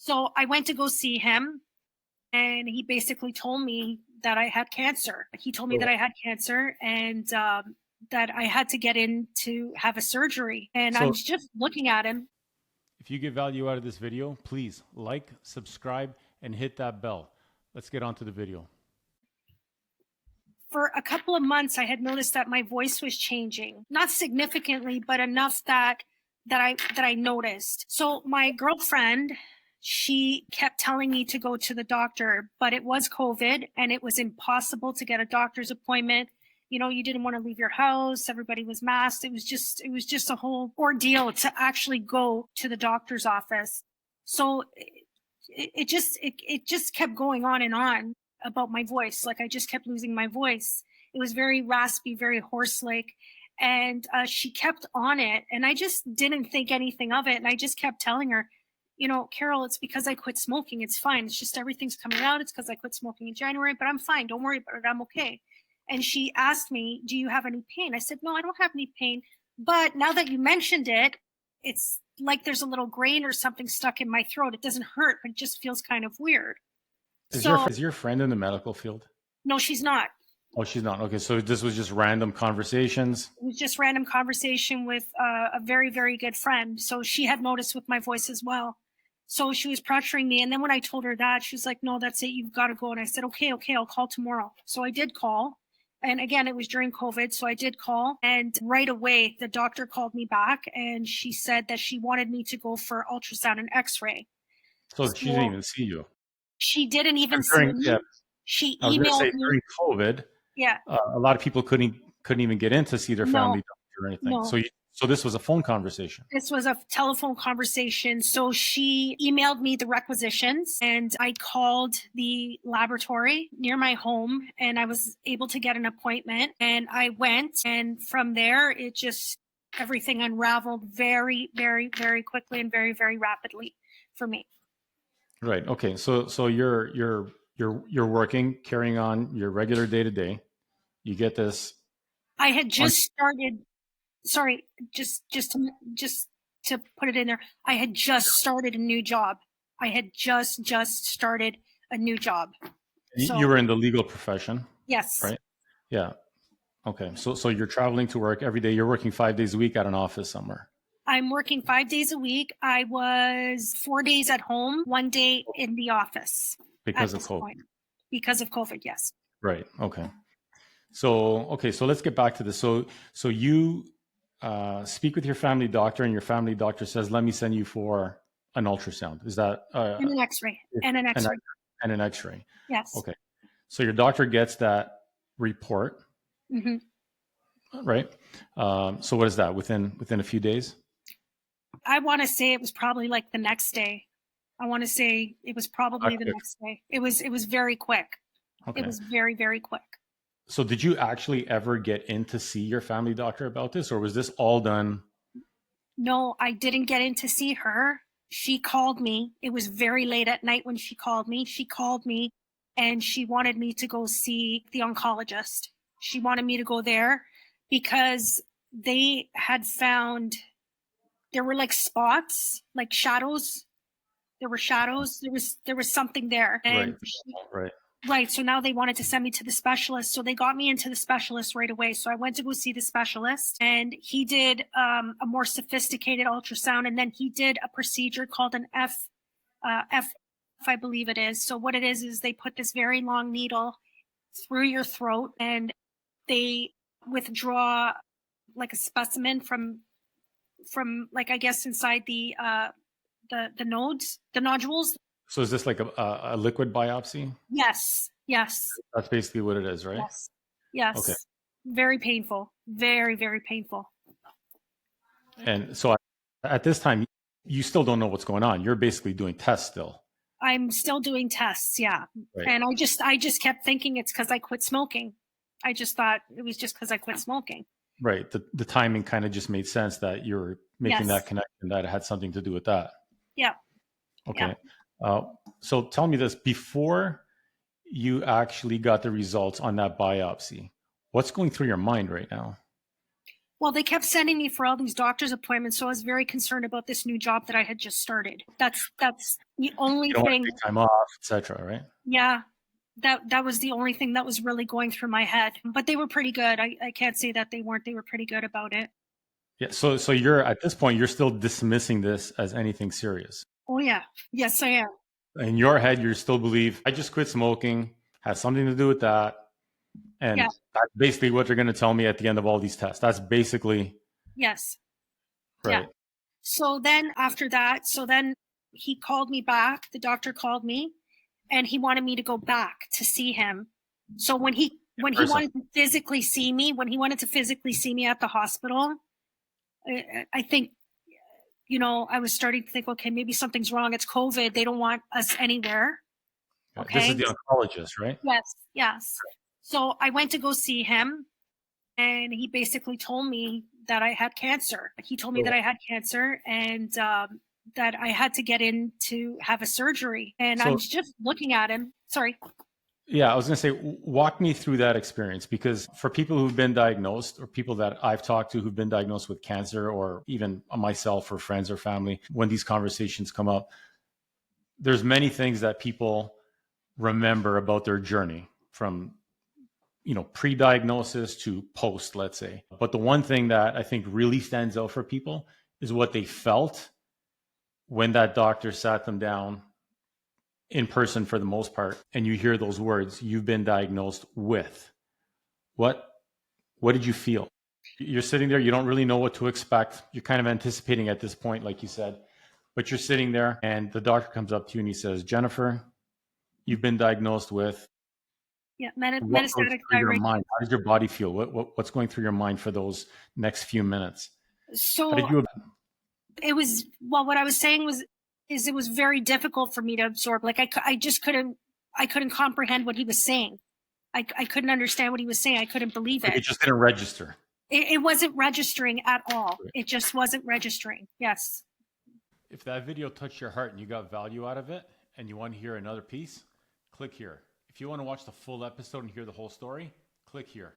So I went to go see him, and he basically told me that I had cancer. He told me that I had cancer, and that I had to get in to have a surgery. And I So was just looking at him. if you get value out of this video, please like, subscribe, and hit that bell. Let's get on to the video. For a couple of months, I had noticed that my voice was changing, not significantly, but enough that I noticed. So my girlfriend, she kept telling me to go to the doctor, but it was COVID and it was impossible to get a doctor's appointment. You know, you didn't want to leave your house. Everybody was masked. It was just a whole ordeal to actually go to the doctor's office. So it just kept going on and on about my voice. Like I just kept losing my voice. It was very raspy, very hoarse-like. And she kept on it. And I just didn't think anything of it. And I just kept telling her, you know, Carol, it's because I quit smoking. It's fine. It's just everything's coming out. It's because I quit smoking in January, but I'm fine. Don't worry about it. I'm okay. And she asked me, do you have any pain? I said, no, I don't have any pain. But now that you mentioned it, it's like there's a little grain or something stuck in my throat. It doesn't hurt, but it just feels kind of weird. Is your friend in the medical field? No, she's not. Oh, she's not. Okay, so this was just random conversations. It was just random conversation with a very, very good friend. So she had noticed with my voice as well. So she was pressuring me. And then when I told her that, she was like, no, that's it. You've got to go. And I said, okay, I'll call tomorrow. So I did call. And again, it was during COVID. So I did call. And right away, the doctor called me back and she said that she wanted me to go for ultrasound and x-ray. So she didn't even see you. She didn't even see me. Yeah. She I was going to say emailed me. during COVID, Yeah. A lot of people couldn't even get in to see their family doctor or anything. No. So this was a phone conversation. This was a telephone conversation. So she emailed me the requisitions and I called the laboratory near my home and I was able to get an appointment and I went, and from there it just everything unraveled very, very, very quickly and very, very rapidly for me. Right. Okay. So you're working, carrying on your regular day to day. You get this. I had just started. Sorry, just to put it in there. I had just started a new job. I had just started a new job. So, you were in the legal profession. Yes. Right. Yeah. Okay. So you're traveling to work every day. You're working 5 days a week at an office somewhere. I'm working 5 days a week. I was 4 days at home, 1 day in the office. Because of COVID. Because of COVID, yes. Right. Okay. So let's get back to this. So you speak with your family doctor, and your family doctor says, "Let me send you for an ultrasound." Is that and an X-ray? And an X-ray. And an X-ray. Yes. Okay. So your doctor gets that report. Mm-hmm. Right. So what is that? Within a few days? I want to say it was probably like the next day. I want to say it was probably the next day. It was very quick. Okay. It was very, very quick. So did you actually ever get in to see your family doctor about this, or was this all done? No, I didn't get in to see her. She called me. It was very late at night when she called me. She called me and she wanted me to go see the oncologist. She wanted me to go there because they had found there were like spots, like shadows. There were shadows. There was something there. And right. Right. So now they wanted to send me to the specialist. So they got me into the specialist right away. So I went to go see the specialist and he did a more sophisticated ultrasound. And then he did a procedure called an F, I believe it is. So what it is they put this very long needle through your throat and they withdraw like a specimen from like, I guess inside the nodes, the nodules. So is this like a liquid biopsy? Yes. That's basically what it is, right? Yes. Okay. Very painful. Very, very painful. And so at this time, you still don't know what's going on. You're basically doing tests still. I'm still doing tests, yeah. Right. And I just kept thinking it's because I quit smoking. I just thought it was just because I quit smoking. Right. The timing kind of just made sense that you're making that connection, that it had something to do with that. Yeah. Okay. Yeah. So tell me this, before you actually got the results on that biopsy, what's going through your mind right now? Well, they kept sending me for all these doctor's appointments, so I was very concerned about this new job that I had just started. That's the only You don't want thing. to take time off, etc. Right? Yeah, that was the only thing that was really going through my head. But they were pretty good. I can't say that they weren't. They were pretty good about it. Yeah. So you're at this point, you're still dismissing this as anything serious. Oh yeah, yes I am. In your head, you still believe I just quit smoking, has something to do with that, Yeah, and that's basically what they're going to tell me at the end of all these tests. That's basically yes, yeah. right. So then after that, so then he called me back. The doctor called me, and he wanted me to go back to see him. So when he Person. wanted to physically see me, when he wanted to physically see me at the hospital, I think, I was starting to think, okay, maybe something's wrong. It's COVID. They don't want us anywhere. This is Okay. the oncologist, right? Yes. Yes. So I went to go see him, and he basically told me that I had cancer. He told me that I had cancer, and that I had to get in to have a surgery. And So- I'm just looking at him. Sorry. Yeah, I was going to say, walk me through that experience, because for people who've been diagnosed, or people that I've talked to who've been diagnosed with cancer, or even myself or friends or family, when these conversations come up, there's many things that people remember about their journey from, pre-diagnosis to post, let's say. But the one thing that I think really stands out for people is what they felt when that doctor sat them down in person, for the most part, and you hear those words, you've been diagnosed with. What did you feel? You're sitting there, you don't really know what to expect. You're kind of anticipating at this point, like you said, but you're sitting there and the doctor comes up to you and he says, Jennifer, you've been diagnosed with. Yeah, What goes metastatic through your thyroid. mind? How does your body feel? What's going through your mind for those next few minutes? How did So you? it was, well, what I was saying is it was very difficult for me to absorb. Like I just couldn't comprehend what he was saying. I couldn't understand what he was saying. I couldn't believe Like, it. it just didn't register. It wasn't registering at all. It just wasn't registering. Yes. If that video touched your heart and you got value out of it and you want to hear another piece, click here. If you want to watch the full episode and hear the whole story, click here.